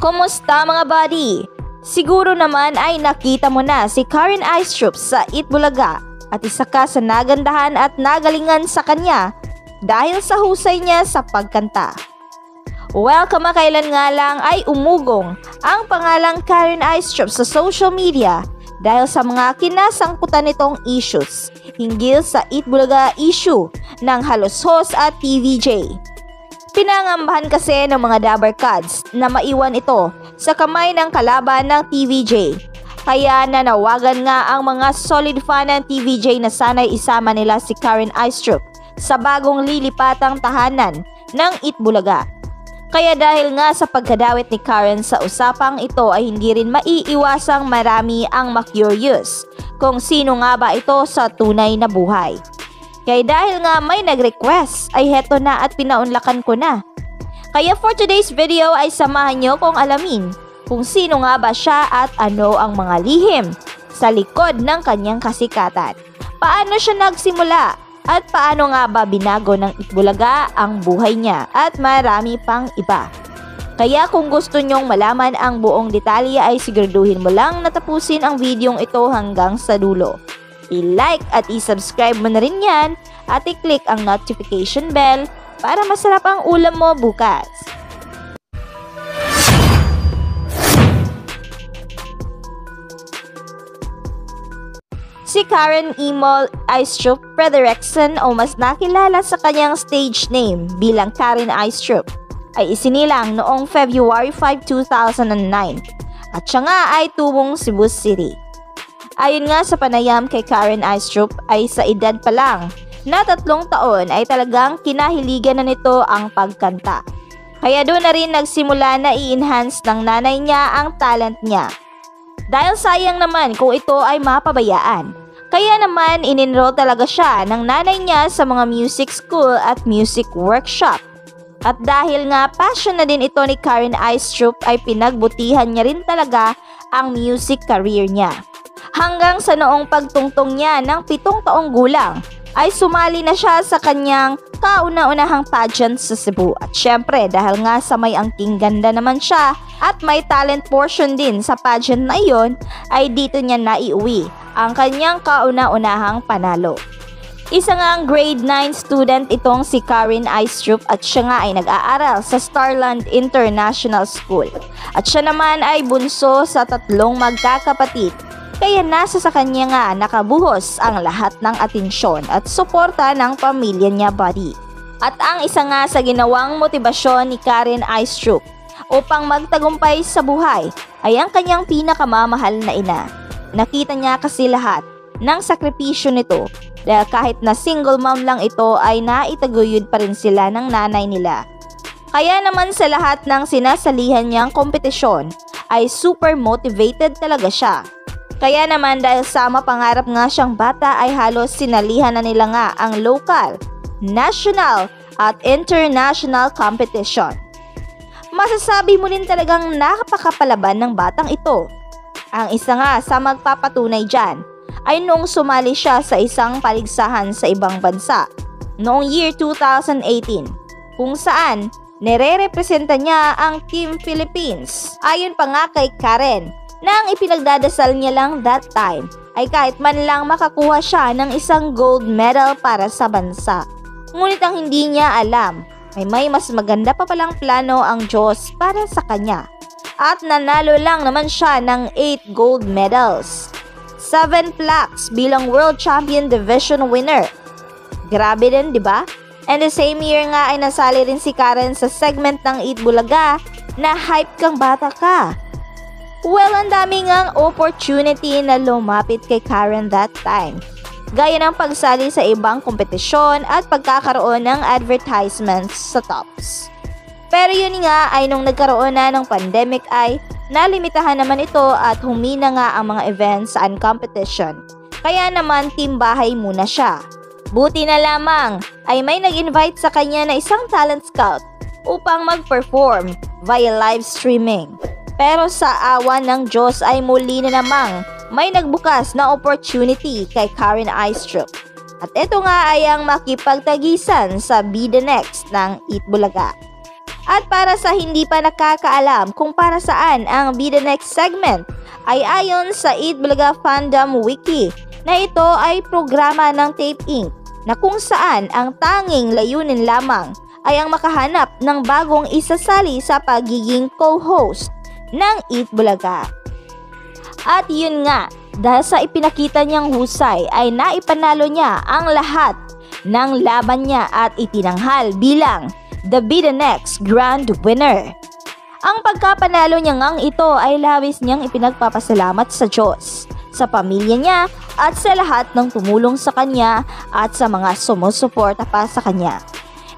Kumusta mga buddy? Siguro naman ay nakita mo na si Karen Aistrup sa Eat Bulaga at isa ka sa nagandahan at nagalingan sa kanya dahil sa husay niya sa pagkanta. Well, kamakailan nga lang ay umugong ang pangalang Karen Aistrup sa social media dahil sa mga kinasangkutan nitong issues hinggil sa Eat Bulaga issue ng Halos-Hos at TVJ. Pinangambahan kasi ng mga Dabber Cats na maiwan ito sa kamay ng kalaban ng TVJ. Kaya nanawagan nga ang mga solid fan ng TVJ na sana'y isama nila si Karen Aistrup sa bagong lilipatang tahanan ng Eat Bulaga. Kaya dahil nga sa pagkadawit ni Karen sa usapang ito ay hindi rin maiiwasang marami ang ma-curious kung sino nga ba ito sa tunay na buhay. Kaya dahil nga may nag-request ay heto na at pinaunlakan ko na. Kaya for today's video ay samahan nyo kung alamin kung sino nga ba siya at ano ang mga lihim sa likod ng kanyang kasikatan. Paano siya nagsimula at paano nga ba binago ng Eat Bulaga ang buhay niya at marami pang iba. Kaya kung gusto nyong malaman ang buong detalye ay siguraduhin mo lang natapusin ang videong ito hanggang sa dulo. I-like at i-subscribe mo na rin yan at i-click ang notification bell para masarap ang ulam mo bukas. Si Karen Emil Aistrup Frederiksen o mas nakilala sa kanyang stage name bilang Karen Aistrup ay isinilang noong February 5, 2009 at siya nga ay tumong Cebu City. Ayon nga sa panayam kay Karen Aistrup ay sa edad pa lang na 3 taon ay talagang kinahiligan na nito ang pagkanta. Kaya doon na rin nagsimula na i-enhance ng nanay niya ang talent niya. Dahil sayang naman kung ito ay mapabayaan. Kaya naman in-enroll talaga siya ng nanay niya sa mga music school at music workshop. At dahil nga passion na din ito ni Karen Aistrup ay pinagbutihan niya rin talaga ang music career niya. Hanggang sa noong pagtungtong niya ng 7 taong gulang ay sumali na siya sa kanyang kauna-unahang pageant sa Cebu. At syempre dahil nga sa may angking ganda naman siya at may talent portion din sa pageant na iyon ay dito niya naiuwi ang kanyang kauna-unahang panalo. Isa nga ang grade 9 student itong si Karen Aistrup at siya nga ay nag-aaral sa Starland International School. At siya naman ay bunso sa 3 magkakapatid. Kaya nasa sa kanya nga nakabuhos ang lahat ng atensyon at suporta ng pamilya niya buddy. At ang isa nga sa ginawang motibasyon ni Karen Aistrup upang magtagumpay sa buhay ay ang kanyang pinakamamahal na ina. Nakita niya kasi lahat ng sakripisyo nito dahil kahit na single mom lang ito ay naitaguyod pa rin sila ng nanay nila. Kaya naman sa lahat ng sinasalihan niyang kompetisyon ay super motivated talaga siya. Kaya naman dahil sa mapangarap nga siyang bata ay halos sinalihan na nila nga ang local, national at international competition. Masasabi mo rin talagang nakapakapalaban ng batang ito. Ang isa nga sa magpapatunay dyan ay noong sumali siya sa isang paligsahan sa ibang bansa noong year 2018 kung saan nire-representa niya ang Team Philippines. Ayon pa nga kay Karen, na ang ipinagdadasal niya lang that time ay kahit man lang makakuha siya ng isang gold medal para sa bansa. Ngunit ang hindi niya alam ay may mas maganda pa palang plano ang Diyos para sa kanya. At nanalo lang naman siya ng 8 gold medals, 7 plaques bilang World Champion Division winner. Grabe din, di ba? And the same year nga ay nasali rin si Karen sa segment ng Eat Bulaga na Hype Kang Bata Ka. Well, ang dami ngang opportunity na lumapit kay Karen that time. Gaya ng pagsali sa ibang kompetisyon at pagkakaroon ng advertisements sa tops. Pero yun nga ay nung nagkaroon na ng pandemic ay nalimitahan naman ito at humina nga ang mga events and competition. Kaya naman team bahay muna siya. Buti na lamang ay may nag-invite sa kanya na isang talent scout upang mag-perform via live streaming. Pero sa awa ng Diyos ay muli na namang may nagbukas na opportunity kay Karen Aistrup. At ito nga ay ang makipagtagisan sa Be The Next ng Eat Bulaga. At para sa hindi pa nakakaalam kung para saan ang Be The Next segment, ay ayon sa Eat Bulaga Fandom Wiki na ito ay programa ng Tape Inc. na kung saan ang tanging layunin lamang ay ang makahanap ng bagong isasali sa pagiging co-host ng Eat Bulaga. At yun nga, dahil sa ipinakita niyang husay ay naipanalo niya ang lahat ng laban niya at itinanghal bilang the Be The Next Grand Winner. Ang pagkapanalo niya ngang ito ay labis niyang ipinagpapasalamat sa Diyos, sa pamilya niya at sa lahat ng tumulong sa kanya at sa mga sumusuporta pa sa kanya.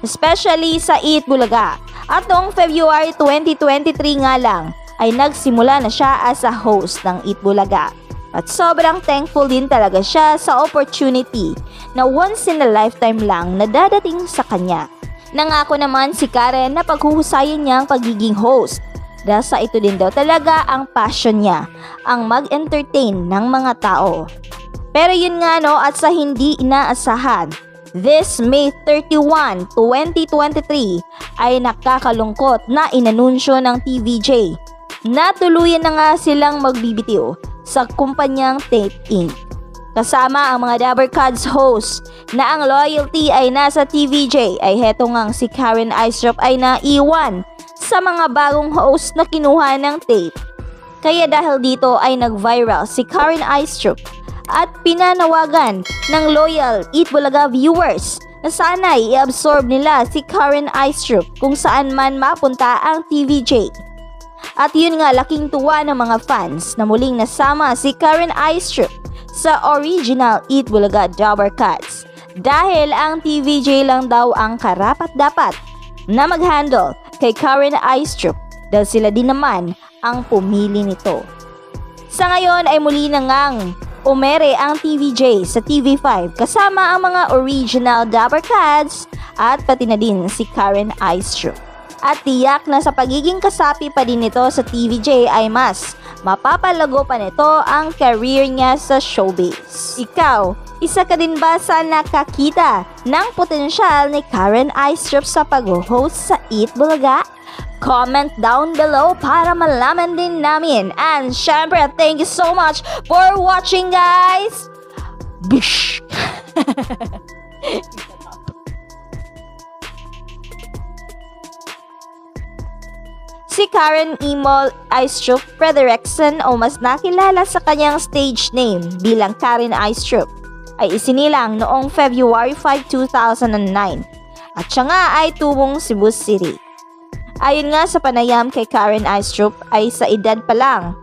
Especially sa Eat Bulaga. At noong February 2023 nga lang ay nagsimula na siya as a host ng Eat Bulaga. At sobrang thankful din talaga siya sa opportunity na once in a lifetime lang na dadating sa kanya. Nangako naman si Karen na paghuhusayin niya ang pagiging host dahil sa ito din daw talaga ang passion niya, ang mag-entertain ng mga tao. Pero yun nga no, at sa hindi inaasahan, this May 31, 2023 ay nakakalungkot na inanunsyo ng TVJ na tuluyan na nga silang magbibitiw sa kumpanyang Tape Inc. Kasama ang mga Dabber Cards host na ang loyalty ay nasa TVJ ay heto ngang si Karen Aistrup ay naiwan sa mga bagong host na kinuha ng tape. Kaya dahil dito ay nag-viral si Karen Aistrup at pinanawagan ng loyal Eat Bulaga viewers na sana'y i-absorb nila si Karen Aistrup kung saan man mapunta ang TVJ. At yun nga, laking tuwa ng mga fans na muling nasama si Karen Aistrup sa original Eat Bulaga Dabber Cats dahil ang TVJ lang daw ang karapat-dapat na mag-handle kay Karen Aistrup dahil sila din naman ang pumili nito. Sa ngayon ay muli na ngang umere ang TVJ sa TV5 kasama ang mga original Dabber Cats at pati na din si Karen Aistrup. At tiyak na sa pagiging kasapi pa din nito sa TVJ ay mas mapapalago pa nito ang career niya sa showbiz. Ikaw, isa ka din ba sa nakakita ng potensyal ni Karen Aistrup sa pag-host sa Eat Bulaga? Comment down below para malaman din namin. And syempre, thank you so much for watching, guys! Bish! Si Karen Emol Aistrup Frederiksen o mas nakilala sa kanyang stage name bilang Karen Aistrup ay isinilang noong February 5, 2009 at siya nga ay tubong Cebu City. Ayon nga sa panayam kay Karen Aistrup ay sa edad pa lang